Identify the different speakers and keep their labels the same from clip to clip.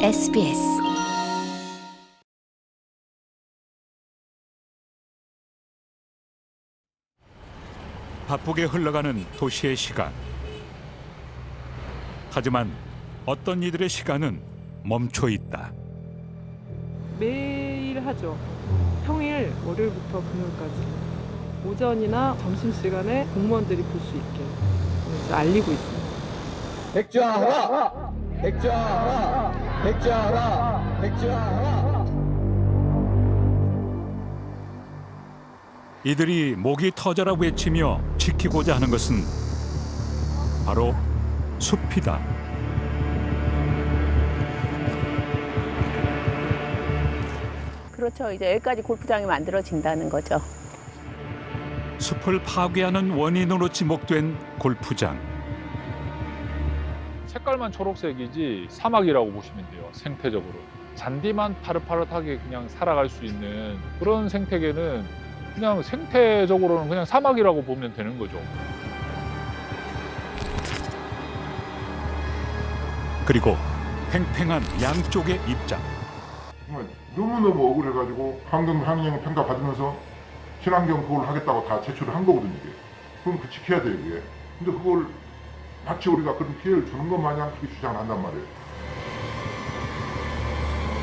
Speaker 1: SBS
Speaker 2: 바쁘게 흘러가는 도시의 시간. 하지만 어떤 이들의 시간은 멈춰 있다.
Speaker 3: 매일 하죠. 평일 월요일부터 금요일까지 오전이나 점심시간에 공무원들이 볼 수 있게 알리고 있습니다.
Speaker 4: 백지화하라! 백지화하라! 백지화하라! 백지화하라!
Speaker 2: 이들이 목이 터져라 외치며 지키고자 하는 것은 바로 숲이다.
Speaker 5: 그렇죠. 이제 여기까지 골프장이 만들어진다는 거죠.
Speaker 2: 숲을 파괴하는 원인으로 지목된 골프장.
Speaker 6: 색깔만 초록색이지 사막이라고 보시면 돼요. 생태적으로. 잔디만 파릇파릇하게 그냥 살아갈 수 있는 그런 생태계는 그냥 생태적으로는 그냥 사막이라고 보면 되는 거죠.
Speaker 2: 그리고 팽팽한 양쪽의 입장.
Speaker 7: 정말 너무너무 억울해가지고 환경 평가 받으면서 친환경 그걸 하겠다고 다 제출을 한 거거든요, 이게. 그럼 그 지켜야 돼요, 이게. 근데 그걸 마치 우리가 그런 피해를 주는 것 마냥 그렇게 주장을 한단 말이에요.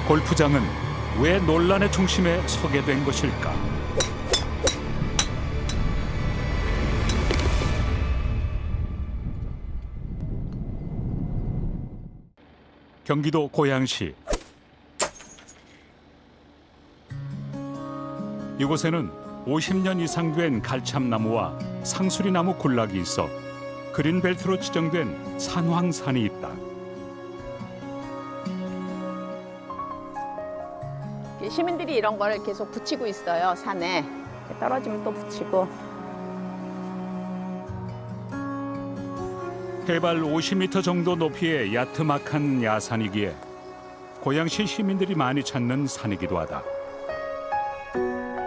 Speaker 2: 골프장은 왜 논란의 중심에 서게 된 것일까? 경기도 고양시. 이곳에는 50년 이상 된 갈참나무와 상수리나무 군락이 있어 그린벨트로 지정된 산황산이 있다.
Speaker 5: 시민들이 이런 걸 계속 붙이고 있어요, 산에. 떨어지면 또 붙이고.
Speaker 2: 해발 50m 정도 높이의 야트막한 야산이기에 고양시 시민들이 많이 찾는 산이기도 하다.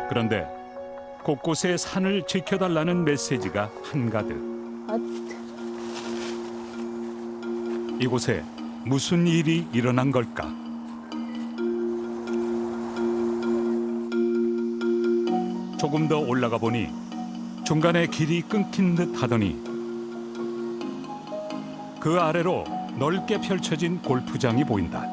Speaker 2: 그런데 곳곳에 산을 지켜달라는 메시지가 한가득. 이곳에 무슨 일이 일어난 걸까? 조금 더 올라가 보니 중간에 길이 끊긴 듯 하더니 그 아래로 넓게 펼쳐진 골프장이 보인다.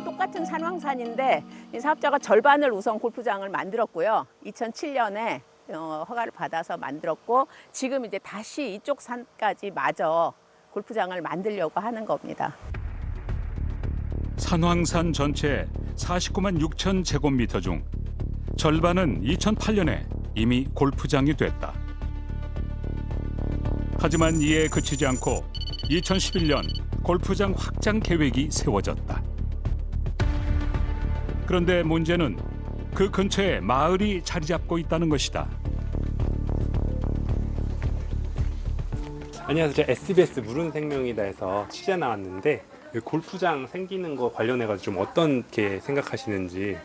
Speaker 5: 똑같은 산황산인데 이 사업자가 절반을 우선 골프장을 만들었고요. 2007년에 허가를 받아서 만들었고 지금 이제 다시 이쪽 산까지 마저 골프장을 만들려고 하는 겁니다.
Speaker 2: 산황산 전체 49만 6천 제곱미터 중 절반은 2008년에 이미 골프장이 됐다. 하지만 이에 그치지 않고 2011년 골프장 확장 계획이 세워졌다. 그런데 문제는 그 근처에 마을이 자리 잡고 있다는 것이다.
Speaker 8: 안녕하세요. 제가 SBS 물은생명이다에서 취재 나왔는데 골프장 생기는 거 관련해가지고 좀 어떻게 생각하시는지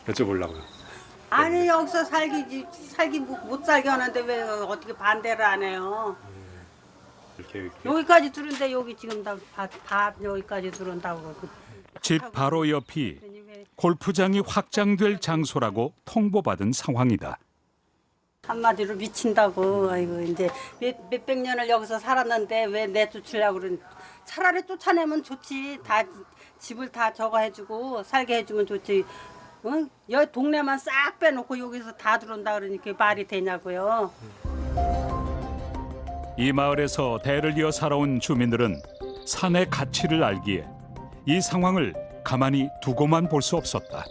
Speaker 8: 여쭤보려고요.
Speaker 9: 아니 여기서 살기 못 살게 하는데 왜 어떻게 반대를 안 해요?
Speaker 8: 이렇게.
Speaker 9: 여기까지 들은데 여기 지금 다 여기까지 들은다고.
Speaker 2: 집 바로 옆이 골프장이 확장될 장소라고 통보받은 상황이다.
Speaker 9: 한마디로 미친다고. 아이고 이제 몇백 년을 여기서 살았는데 왜 내쫓으려고 그러는? 차라리 쫓아내면 좋지. 다 집을 다 저거 해주고 살게 해주면 좋지. 여기 동네만 싹 빼놓고 여기서 다 들어온다 그러니까 말이 되냐고요.
Speaker 2: 이 마을에서 대를 이어 살아온 주민들은 산의 가치를 알기에 이 상황을 가만히 두고만 볼 수 없었다.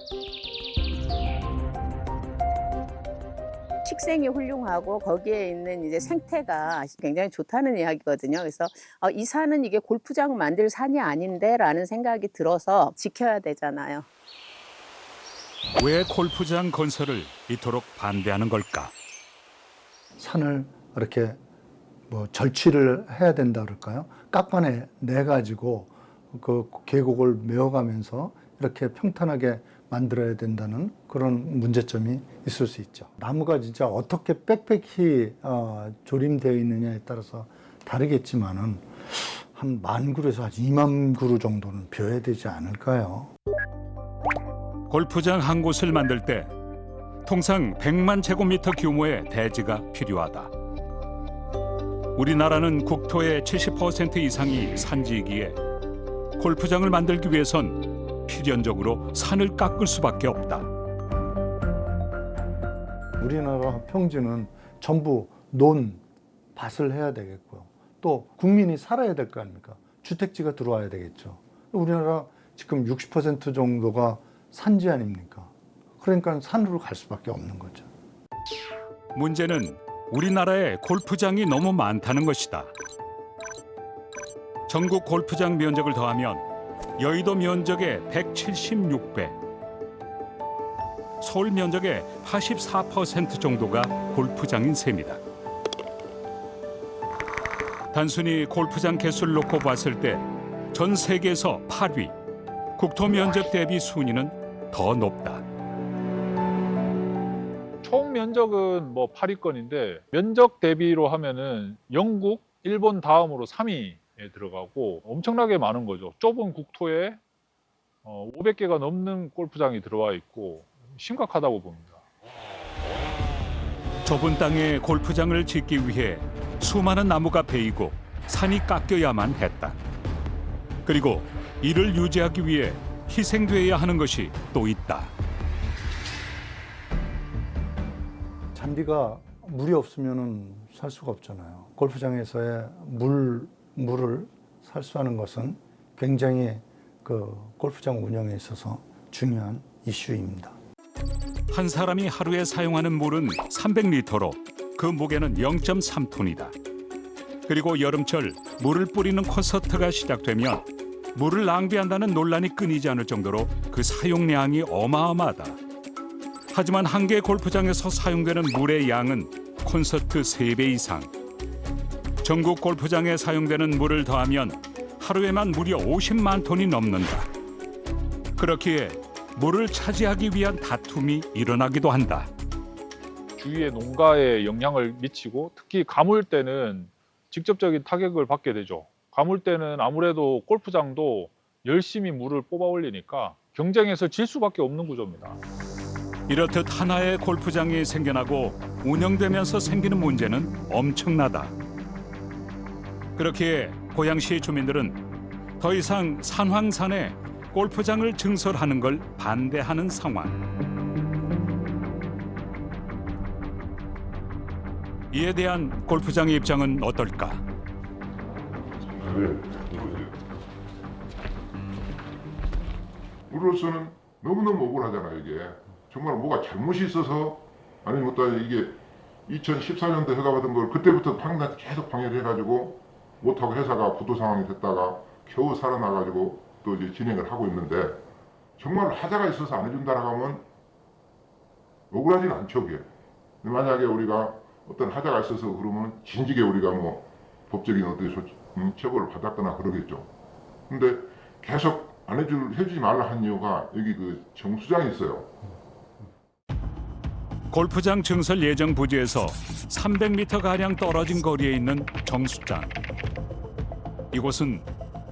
Speaker 5: 식생이 훌륭하고 거기에 있는 이제 생태가 굉장히 좋다는 이야기거든요. 그래서 이 산은 이게 골프장 만들 산이 아닌데라는 생각이 들어서 지켜야 되잖아요.
Speaker 2: 왜 골프장 건설을 이토록 반대하는 걸까?
Speaker 10: 산을 이렇게 절취를 해야 된다 그럴까요? 깎아내 가지고 그 계곡을 메워가면서 이렇게 평탄하게 만들어야 된다는 그런 문제점이 있을 수 있죠. 나무가 진짜 어떻게 빽빽히 조림되어 있느냐에 따라서 다르겠지만은 한 10,000그루에서 한 20,000그루 정도는 비워야 되지 않을까요?
Speaker 2: 골프장 한 곳을 만들 때 통상 100만 제곱미터 규모의 대지가 필요하다. 우리나라는 국토의 70% 이상이 산지이기에 골프장을 만들기 위해선 필연적으로 산을 깎을 수밖에 없다.
Speaker 10: 우리나라 평지는 전부 밭을 해야 되겠고요. 또 국민이 살아야 될 거 아닙니까? 주택지가 들어와야 되겠죠. 우리나라 지금 60% 정도가 산지 아닙니까? 그러니까 산으로 갈 수밖에 없는 거죠.
Speaker 2: 문제는 우리나라에 골프장이 너무 많다는 것이다. 전국 골프장 면적을 더하면 여의도 면적의 176배, 서울 면적의 84% 정도가 골프장인 셈이다. 단순히 골프장 개수를 놓고 봤을 때 전 세계에서 8위, 국토 면적 대비 순위는 더 높다.
Speaker 6: 총 면적은 뭐 8위권인데 면적 대비로 하면은 영국, 일본 다음으로 3위에 들어가고 엄청나게 많은 거죠. 좁은 국토에 500개가 넘는 골프장이 들어와 있고 심각하다고 봅니다.
Speaker 2: 좁은 땅에 골프장을 짓기 위해 수많은 나무가 베이고 산이 깎여야만 했다. 그리고 이를 유지하기 위해 희생되어야 하는 것이 또 있다.
Speaker 10: 잔디가 물이 없으면 살 수가 없잖아요. 골프장에서의 물을 살수하는 것은 굉장히 그 골프장 운영에 있어서 중요한 이슈입니다.
Speaker 2: 한 사람이 하루에 사용하는 물은 300리터로 그 무게는 0.3톤이다. 그리고 여름철 물을 뿌리는 콘서트가 시작되면 물을 낭비한다는 논란이 끊이지 않을 정도로 그 사용량이 어마어마하다. 하지만 한 개 골프장에서 사용되는 물의 양은 콘서트 3배 이상. 전국 골프장에 사용되는 물을 더하면 하루에만 무려 50만 톤이 넘는다. 그렇기에 물을 차지하기 위한 다툼이 일어나기도 한다.
Speaker 6: 주위의 농가에 영향을 미치고 특히 가물 때는 직접적인 타격을 받게 되죠. 가물 때는 아무래도 골프장도 열심히 물을 뽑아 올리니까 경쟁에서 질 수밖에 없는 구조입니다.
Speaker 2: 이렇듯 하나의 골프장이 생겨나고 운영되면서 생기는 문제는 엄청나다. 그렇기에 고양시 주민들은 더 이상 산황산에 골프장을 증설하는 걸 반대하는 상황. 이에 대한 골프장의 입장은 어떨까?
Speaker 7: 우리로서는 너무너무 억울하잖아요. 이게 정말 뭐가 잘못이 있어서 아니면 또 이게 2014년도에 허가받은 걸 그때부터 계속 방해를 해가지고 못하고 회사가 부도 상황이 됐다가 겨우 살아나가지고 또 이제 진행을 하고 있는데 정말 하자가 있어서 안 해준다라고 하면 억울하진 않죠. 그게. 만약에 우리가 어떤 하자가 있어서 그러면 진즉에 우리가 뭐 법적인 어떤 처벌을 받았거나 그러겠죠. 근데 계속 안 해주지 말라 한 이유가 여기 그 정수장이 있어요.
Speaker 2: 골프장 증설 예정 부지에서 300m가량 떨어진 거리에 있는 정수장. 이곳은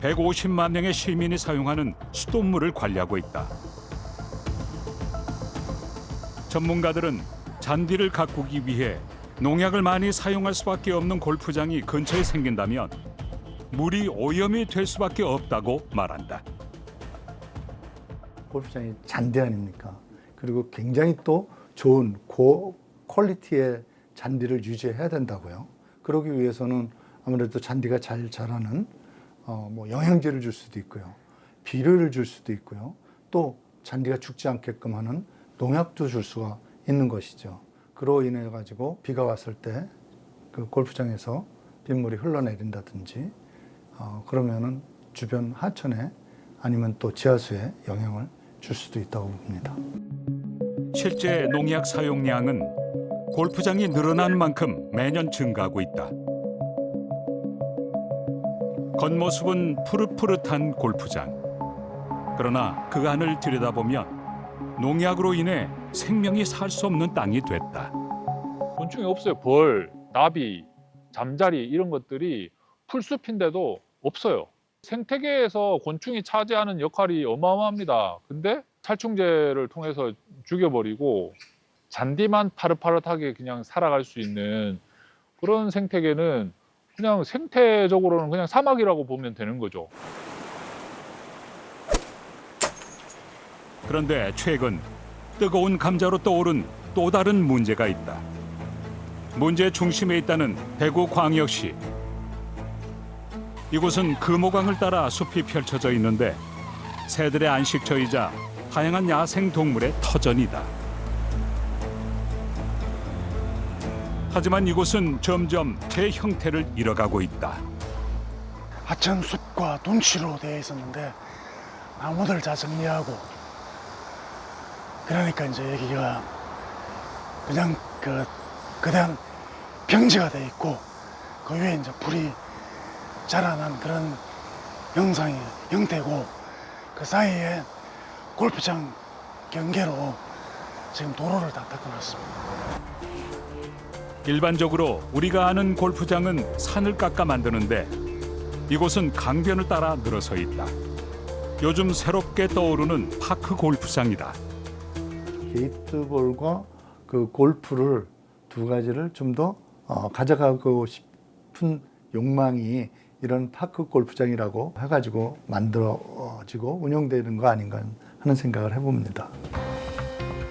Speaker 2: 150만 명의 시민이 사용하는 수돗물을 관리하고 있다. 전문가들은 잔디를 가꾸기 위해 농약을 많이 사용할 수밖에 없는 골프장이 근처에 생긴다면 물이 오염이 될 수밖에 없다고 말한다.
Speaker 10: 골프장이 잔디 아닙니까? 그리고 굉장히 또 좋은 퀄리티의 잔디를 유지해야 된다고요. 그러기 위해서는 아무래도 잔디가 잘 자라는 뭐 영양제를 줄 수도 있고요. 비료를 줄 수도 있고요. 또 잔디가 죽지 않게끔 하는 농약도 줄 수가 있는 것이죠. 그로 인해 가지고 비가 왔을 때 그 골프장에서 빗물이 흘러내린다든지 그러면은 주변 하천에 아니면 또 지하수에 영향을 줄 수도 있다고 봅니다.
Speaker 2: 실제 농약 사용량은 골프장이 늘어난 만큼 매년 증가하고 있다. 겉모습은 푸릇푸릇한 골프장. 그러나 그 안을 들여다보면 농약으로 인해 생명이 살 수 없는 땅이 됐다.
Speaker 6: 곤충이 없어요. 벌, 나비, 잠자리 이런 것들이 풀숲인데도 없어요. 생태계에서 곤충이 차지하는 역할이 어마어마합니다. 근데 살충제를 통해서 죽여버리고 잔디만 파릇파릇하게 그냥 살아갈 수 있는 그런 생태계는 그냥 생태적으로는 그냥 사막이라고 보면 되는 거죠.
Speaker 2: 그런데 최근 뜨거운 감자로 떠오른 또 다른 문제가 있다. 문제 중심에 있다는 대구광역시. 이곳은 금호강을 따라 숲이 펼쳐져 있는데 새들의 안식처이자 다양한 야생 동물의 터전이다. 하지만 이곳은 점점 제 형태를 잃어가고 있다.
Speaker 1: 하천 숲과 둔치로 되어 있었는데 나무들 다 정리하고 그러니까 이제 여기가 그냥 그대한 평지가 돼 있고 그 위에 이제 풀이 자라난 그런 형태고 그 사이에 골프장 경계로 지금 도로를 다 닦아놨습니다.
Speaker 2: 일반적으로 우리가 아는 골프장은 산을 깎아 만드는데 이곳은 강변을 따라 늘어서 있다. 요즘 새롭게 떠오르는 파크 골프장이다.
Speaker 10: 게이트볼과 그 골프를 두 가지를 좀 더 가져가고 싶은 욕망이 이런 파크 골프장이라고 해가지고 만들어지고 운영되는 거 아닌가 하는 생각을 해봅니다.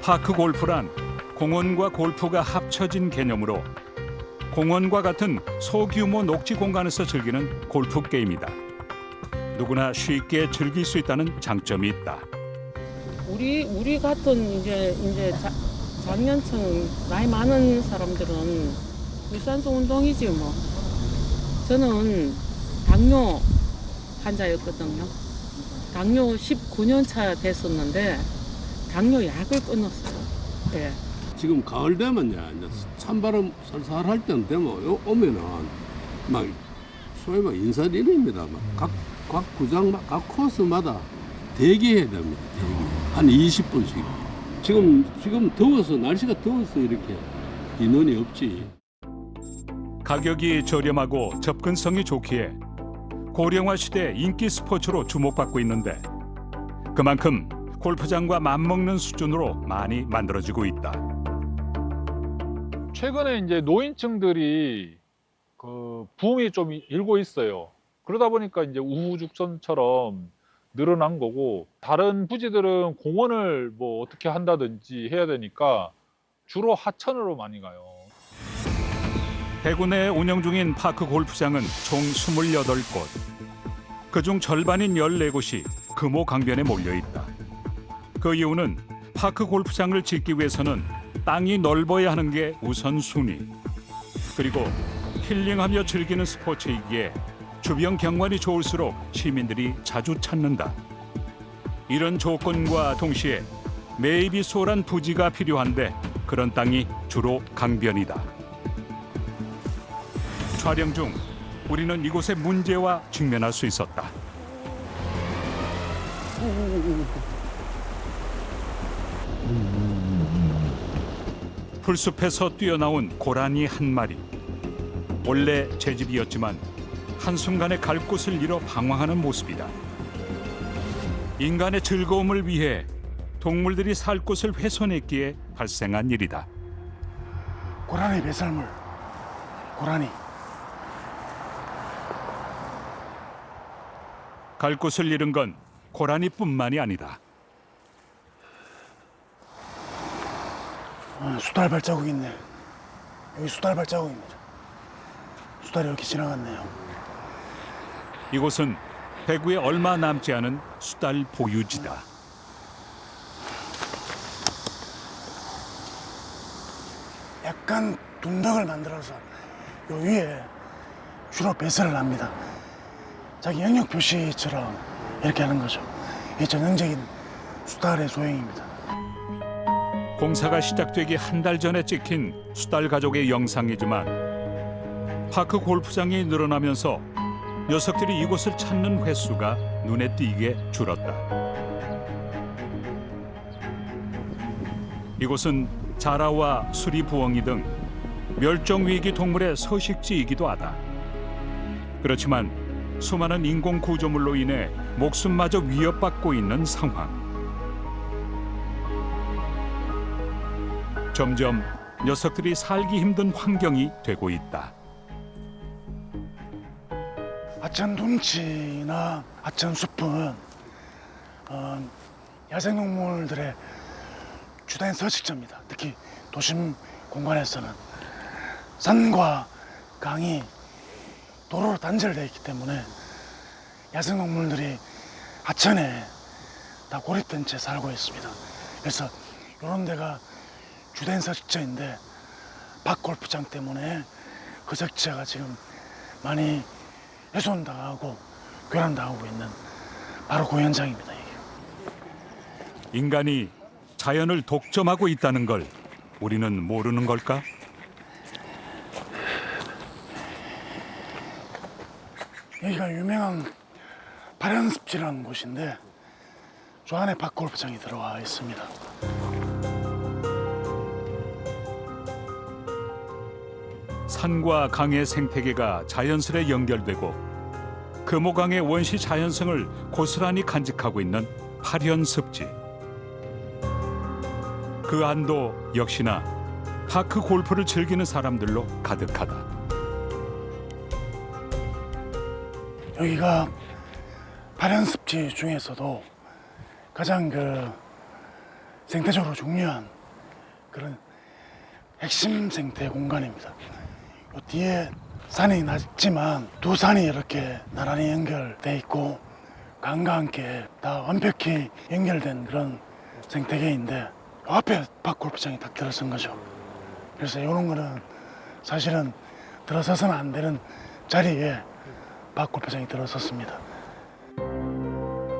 Speaker 2: 파크 골프란 공원과 골프가 합쳐진 개념으로 공원과 같은 소규모 녹지 공간에서 즐기는 골프 게임이다. 누구나 쉽게 즐길 수 있다는 장점이 있다.
Speaker 3: 우리 같은 이제 장년층 나이 많은 사람들은 유산소 운동이지 뭐. 저는 당뇨 환자였거든요. 당뇨 19년 차 됐었는데 당뇨 약을 끊었어요. 네.
Speaker 11: 지금 가을 되면요, 이제 찬바람 살살할 때는 되면 오면은 막 소위 말 인사리입니다. 각 구장 각 코스마다 대기해야 됩니다. 대기 한 20분씩. 지금 더워서 날씨가 더워서 이렇게 인원이 없지.
Speaker 2: 가격이 저렴하고 접근성이 좋기에 고령화 시대 인기 스포츠로 주목받고 있는데 그만큼 골프장과 맞먹는 수준으로 많이 만들어지고 있다.
Speaker 6: 최근에 이제 노인층들이 그 붐이 좀 일고 있어요. 그러다 보니까 이제 우후죽순처럼 늘어난 거고 다른 부지들은 공원을 뭐 어떻게 한다든지 해야 되니까 주로 하천으로 많이 가요.
Speaker 2: 대구 내에 운영 중인 파크 골프장은 총 28곳. 그중 절반인 14곳이 금호 강변에 몰려 있다. 그 이유는 파크 골프장을 짓기 위해서는 땅이 넓어야 하는 게 우선순위. 그리고 힐링하며 즐기는 스포츠이기에 주변 경관이 좋을수록 시민들이 자주 찾는다. 이런 조건과 동시에 매입이 수월한 부지가 필요한데 그런 땅이 주로 강변이다. 촬영 중 우리는 이곳의 문제와 직면할 수 있었다. 풀숲에서 뛰어나온 고라니 한 마리. 원래 제 집이었지만 한순간에 갈 곳을 잃어 방황하는 모습이다. 인간의 즐거움을 위해 동물들이 살 곳을 훼손했기에 발생한 일이다.
Speaker 1: 고라니 배설물, 고라니.
Speaker 2: 갈 곳을 잃은 건 고라니뿐만이 아니다.
Speaker 1: 수달 발자국 있네. 여기 수달 발자국입니다. 수달이 이렇게 지나갔네요.
Speaker 2: 이곳은 대구에 얼마 남지 않은 수달 보유지다.
Speaker 1: 약간 둔덕을 만들어서 요 위에 주로 배설을 합니다. 자기 영역 표시처럼 이렇게 하는 거죠. 이게 전형적인 수달의 소형입니다.
Speaker 2: 공사가 시작되기 한 달 전에 찍힌 수달 가족의 영상이지만 파크 골프장이 늘어나면서 녀석들이 이곳을 찾는 횟수가 눈에 띄게 줄었다. 이곳은 자라와 수리부엉이 등 멸종위기 동물의 서식지이기도 하다. 그렇지만 수많은 인공 구조물로 인해 목숨마저 위협받고 있는 상황. 점점 녀석들이 살기 힘든 환경이 되고 있다.
Speaker 1: 하천 둔치나 하천 숲은 야생동물들의 주된 서식지입니다. 특히 도심 공간에서는 산과 강이 도로로 단절되어 있기 때문에 야생동물들이 하천에 다 고립된 채 살고 있습니다. 그래서 이런 데가 주된 서식지인데 밭골프장 때문에 그 서식지가 지금 많이 훼손당하고 교란당하고 있는 바로 그 현장입니다. 이게.
Speaker 2: 인간이 자연을 독점하고 있다는 걸 우리는 모르는 걸까?
Speaker 1: 여기가 유명한 발현습지라는 곳인데 저 안에 밭골프장이 들어와 있습니다.
Speaker 2: 산과 강의 생태계가 자연스레 연결되고 금호강의 원시 자연성을 고스란히 간직하고 있는 발현습지. 그 안도 역시나 파크 골프를 즐기는 사람들로 가득하다.
Speaker 1: 여기가 발현습지 중에서도 가장 생태적으로 중요한 그런 핵심 생태 공간입니다. 요 뒤에 산이 낮지만 두 산이 이렇게 나란히 연결돼 있고 강과 함께 다 완벽히 연결된 그런 생태계인데 앞에 밭골프장이 딱 들어선 거죠. 그래서 이런 거는 사실은 들어서서는 안 되는 자리에 밭골프장이 들어섰습니다.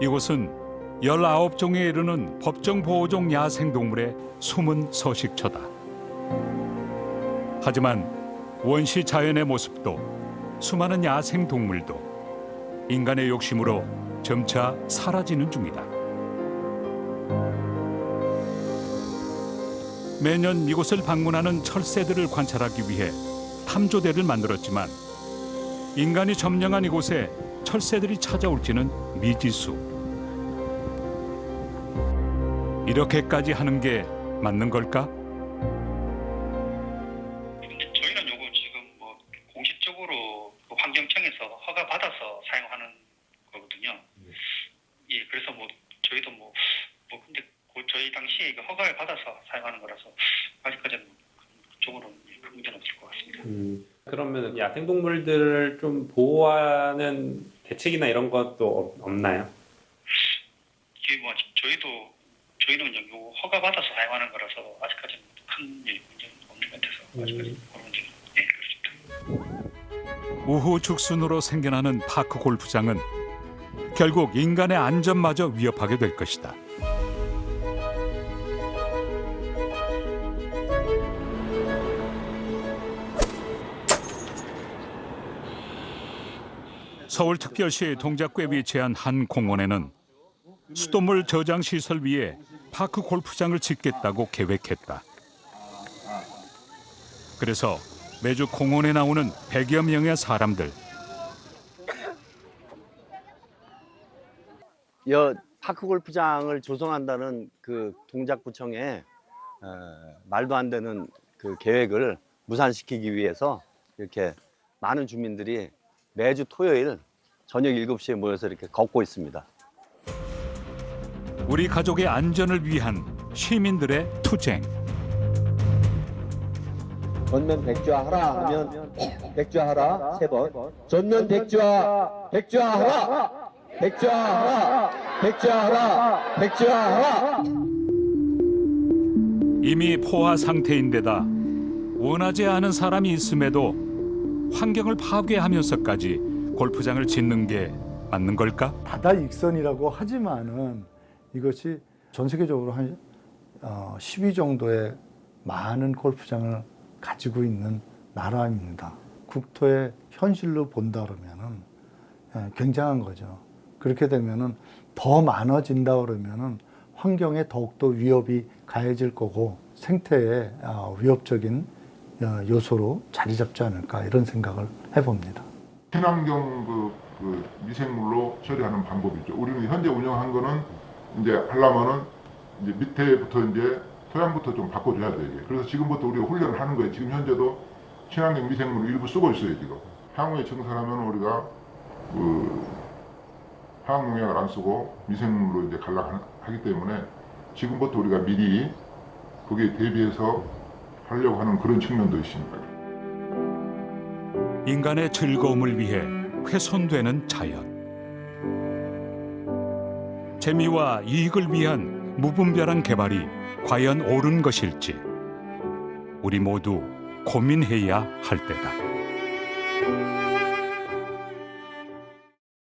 Speaker 2: 이곳은 19종에 이르는 법정 보호종 야생동물의 숨은 서식처다. 하지만 원시 자연의 모습도 수많은 야생동물도 인간의 욕심으로 점차 사라지는 중이다. 매년 이곳을 방문하는 철새들을 관찰하기 위해 탐조대를 만들었지만 인간이 점령한 이곳에 철새들이 찾아올지는 미지수. 이렇게까지 하는 게 맞는 걸까?
Speaker 12: 저희는 요거 지금 뭐 공식적으로 그 환경청에서 허가 받아서 사용하는 거거든요. 예, 그래서 뭐 저희도 근데 저희 당시에 이거 허가를 받아서 사용하는 거라서 아직까지는 그쪽으로는 큰 문제는 없을 것 같습니다.
Speaker 8: 그러면 야생동물들을 좀 보호하는 대책이나 이런 것도 없나요?
Speaker 12: 이게 뭐 저희는 그냥 요 허가 받아서 사용하는 거라서 아직까지는 큰 문제는 없는 것 같아서 아직까지 그런 문제는 그렇습니다.
Speaker 2: 우후 죽순으로 생겨나는 파크 골프장은 결국 인간의 안전마저 위협하게 될 것이다. 서울특별시 동작구에 위치한 한 공원에는 수돗물 저장 시설 위에 파크 골프장을 짓겠다고 계획했다. 그래서 매주 공원에 나오는 100여 명의 사람들.
Speaker 13: 파크 골프장을 조성한다는 그 동작구청의 말도 안 되는 그 계획을 무산시키기 위해서 이렇게 많은 주민들이 매주 토요일 저녁 7시에 모여서 이렇게 걷고 있습니다.
Speaker 2: 우리 가족의 안전을 위한 시민들의 투쟁.
Speaker 4: 전면 백주하라 하면 백주하라 3번. 전면 백주하라. 백주하라. 백주하라. 백주하라.
Speaker 2: 이미 포화 상태인데다 원하지 않은 사람이 있음에도 환경을 파괴하면서까지 골프장을 짓는 게 맞는 걸까?
Speaker 10: 바다 익선이라고 하지만은 이것이 전 세계적으로 한 10위 정도의 많은 골프장을 가지고 있는 나라입니다. 국토의 현실로 본다 그러면은 굉장한 거죠. 그렇게 되면은 더 많아진다 그러면은 환경에 더욱더 위협이 가해질 거고 생태에 위협적인 요소로 자리 잡지 않을까 이런 생각을 해봅니다.
Speaker 7: 친환경 그 미생물로 처리하는 방법이죠. 우리는 현재 운영한 거는 이제 하려면은 이제 밑에부터 이제 토양부터 좀 바꿔줘야 돼요. 이게. 그래서 지금부터 우리가 훈련을 하는 거예요. 지금 현재도 친환경 미생물을 일부 쓰고 있어요. 지금. 향후에 증설하면 우리가 그 화학농약을 안 쓰고 미생물로 이제 간락하기 때문에 지금부터 우리가 미리 거기에 대비해서 하려고 하는 그런 측면도 있습니다.
Speaker 2: 인간의 즐거움을 위해 훼손되는 자연. 재미와 이익을 위한 무분별한 개발이 과연 옳은 것일지 우리 모두 고민해야 할 때다.